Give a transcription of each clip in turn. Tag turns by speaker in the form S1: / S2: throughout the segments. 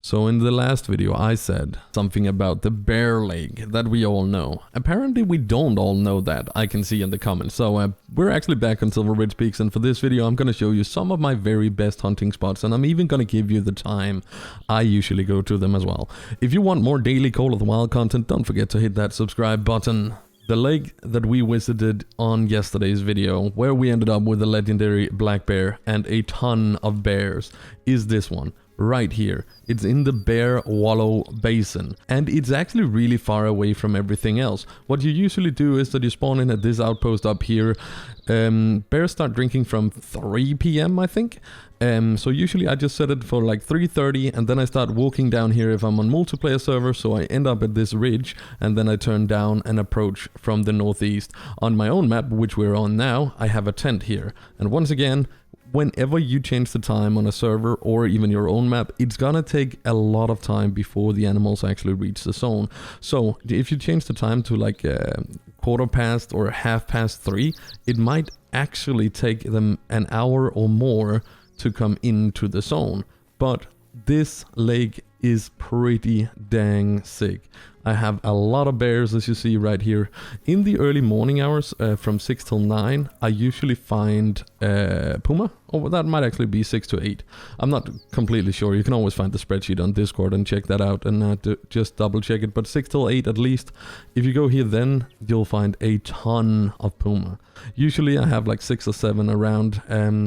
S1: So in the last video I said something about the bear lake that we all know. Apparently we don't all know that, I can see in the comments. So we're actually back on Silver Ridge Peaks, and for this video I'm going to show you some of my very best hunting spots, and I'm even going to give you the time I usually go to them as well. If you want more daily Call of the Wild content, don't forget to hit that subscribe button. The lake that we visited on yesterday's video, where we ended up with a legendary black bear and a ton of bears, is this one. Right here. It's in the Bear Wallow Basin, and it's actually really far away from everything else. What you usually do is that you spawn in at this outpost up here. Bears start drinking from 3 PM I think. So usually I just set it for like 3:30, and then I start walking down here if I'm on multiplayer server, so I end up at this ridge, and then I turn down and approach from the northeast. On my own map, which we're on now, I have a tent here, and once again, whenever you change the time on a server or even your own map, it's gonna take a lot of time before the animals actually reach the zone. So if you change the time to like 1/4 or 3:30, it might actually take them an hour or more to come into the zone. But this lake is pretty dang sick. I have a lot of bears, as you see right here. In the early morning hours, from 6 till 9, I usually find Puma. Oh, that might actually be 6 to 8. I'm not completely sure. You can always find the spreadsheet on Discord and check that out, and just double check it. But 6 till 8 at least. If you go here then, you'll find a ton of Puma. Usually I have like 6 or 7 around.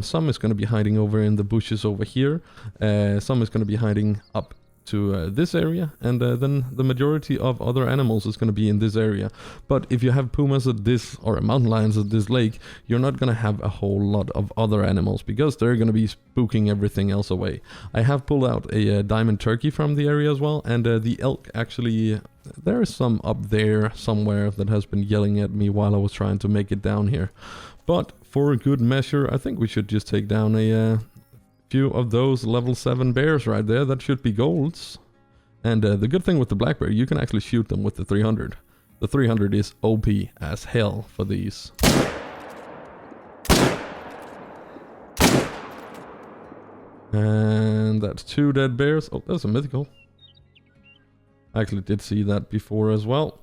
S1: Some is going to be hiding over in the bushes over here. Some is going to be hiding up to this area, and then the majority of other animals is going to be in this area. But if you have pumas at this, or mountain lions at this lake, you're not going to have a whole lot of other animals, because they're going to be spooking everything else away. I have pulled out a diamond turkey from the area as well, and the elk actually, there is some up there somewhere that has been yelling at me while I was trying to make it down here. But for a good measure, I think we should just take down a few of those level 7 bears right there. That should be golds. And the good thing with the black bear, you can actually shoot them with the 300. The 300 is OP as hell for these. And that's 2 dead bears. Oh, that's a mythical. I actually did see that before as well.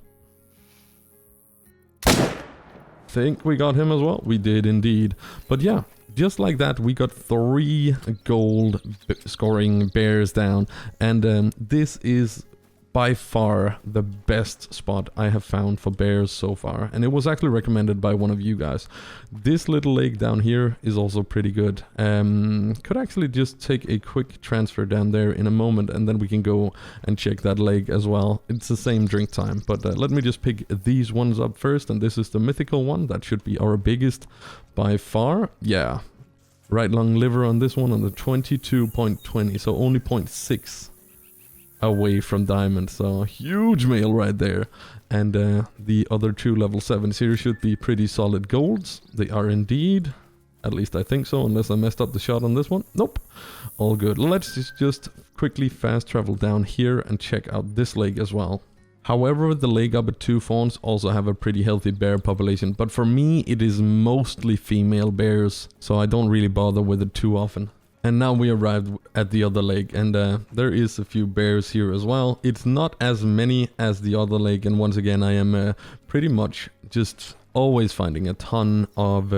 S1: Think we got him as well. We did indeed. But yeah, just like that, we got 3 gold scoring bears down, and this is by far the best spot I have found for bears so far, and it was actually recommended by one of you guys. This little lake down here is also pretty good. Could actually just take a quick transfer down there in a moment, and then we can go and check that lake as well. It's the same drink time, but let me just pick these ones up first, and this is the mythical one. That should be our biggest by far. Yeah, right long liver on this one, on the 22.20, so only 0.6 away from diamond, so huge male right there. And the other 2 level 7s here should be pretty solid golds. They are indeed, at least I think so, unless I messed up the shot on this one. Nope, all good. Let's just quickly fast travel down here and check out this lake as well. However, the lake up at 2 fawns also have a pretty healthy bear population, but for me it is mostly female bears, so I don't really bother with it too often. And now we arrived at the other lake, and there is a few bears here as well. It's not as many as the other lake, and once again I am pretty much just always finding a ton of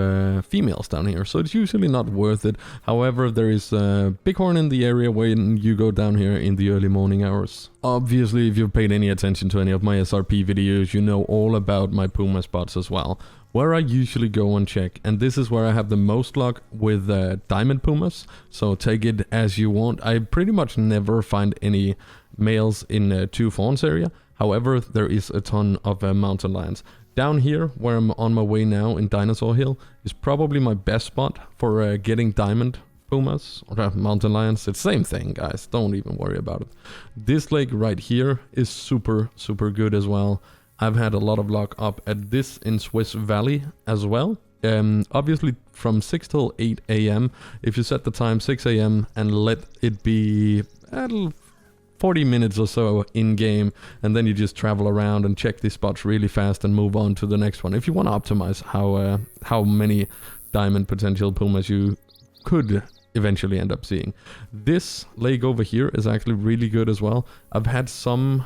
S1: females down here, so it's usually not worth it. However, there is a bighorn in the area when you go down here in the early morning hours. Obviously, if you've paid any attention to any of my SRP videos, you know all about my Puma spots as well, where I usually go and check, and this is where I have the most luck with diamond pumas, so take it as you want. I pretty much never find any males in 2 fawns area. However, there is a ton of mountain lions. Down here, where I'm on my way now in Dinosaur Hill, is probably my best spot for getting diamond pumas, or mountain lions. It's the same thing, guys, don't even worry about it. This lake right here is super good as well. I've had a lot of luck up at this in Swiss Valley as well. Obviously from 6 till 8 AM, if you set the time 6 AM and let it be 40 minutes or so in game, and then you just travel around and check these spots really fast and move on to the next one. If you want to optimize how many diamond potential pumas you could eventually end up seeing. This lake over here is actually really good as well. I've had some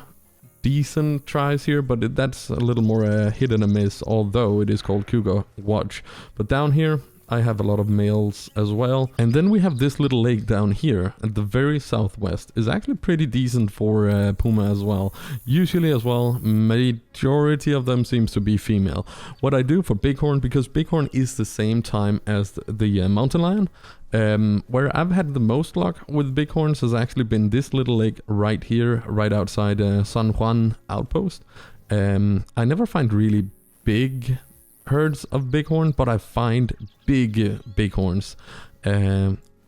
S1: decent tries here, but that's a little more hit and a miss, although it is called Cougar Watch. But down here I have a lot of males as well. And then we have this little lake down here at the very southwest. Is actually pretty decent for Puma as well. Usually as well, majority of them seems to be female. What I do for bighorn, because bighorn is the same time as the mountain lion, where I've had the most luck with bighorns has actually been this little lake right here, right outside San Juan outpost. I never find really big herds of bighorn, but I find big bighorns.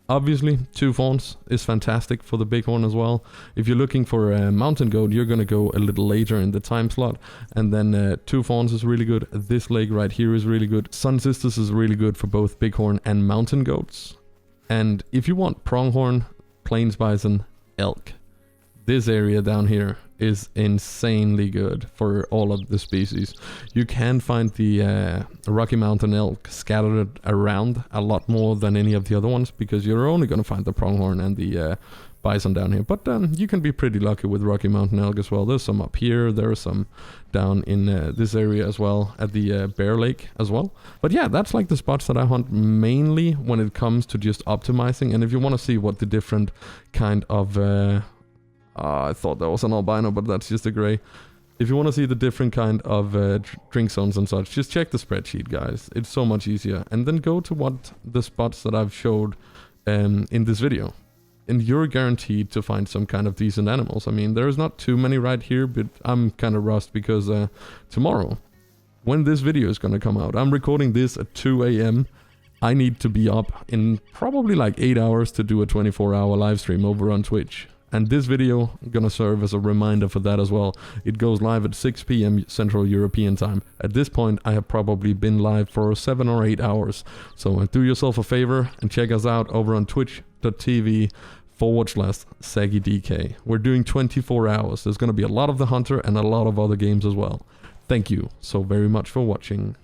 S1: Obviously 2 fawns is fantastic for the bighorn as well. If you're looking for a mountain goat, you're gonna go a little later in the time slot, and then 2 fawns is really good. This lake right here is really good. Sun Sisters is really good for both bighorn and mountain goats. And if you want pronghorn, plains bison, elk, this area down here is insanely good for all of the species. You can find the Rocky Mountain elk scattered around a lot more than any of the other ones, because you're only going to find the pronghorn and the bison down here. But you can be pretty lucky with Rocky Mountain elk as well. There's some up here, there are some down in this area as well, at the Bear Lake as well. But yeah, that's like the spots that I hunt mainly when it comes to just optimizing. And if you want to see what the different kind of I thought that was an albino, but that's just a gray. If you want to see the different kind of drink zones and such, just check the spreadsheet, guys. It's so much easier. And then go to what the spots that I've showed in this video. And you're guaranteed to find some kind of decent animals. I mean, there's not too many right here, but I'm kind of rushed because tomorrow, when this video is going to come out, I'm recording this at 2 a.m. I need to be up in probably like 8 hours to do a 24-hour live stream over on Twitch. And this video gonna serve as a reminder for that as well. It goes live at 6 p.m. Central European time. At this point, I have probably been live for 7 or 8 hours. So do yourself a favor and check us out over on twitch.tv/ZaggiDK. We're doing 24 hours. There's gonna be a lot of The Hunter and a lot of other games as well. Thank you so very much for watching.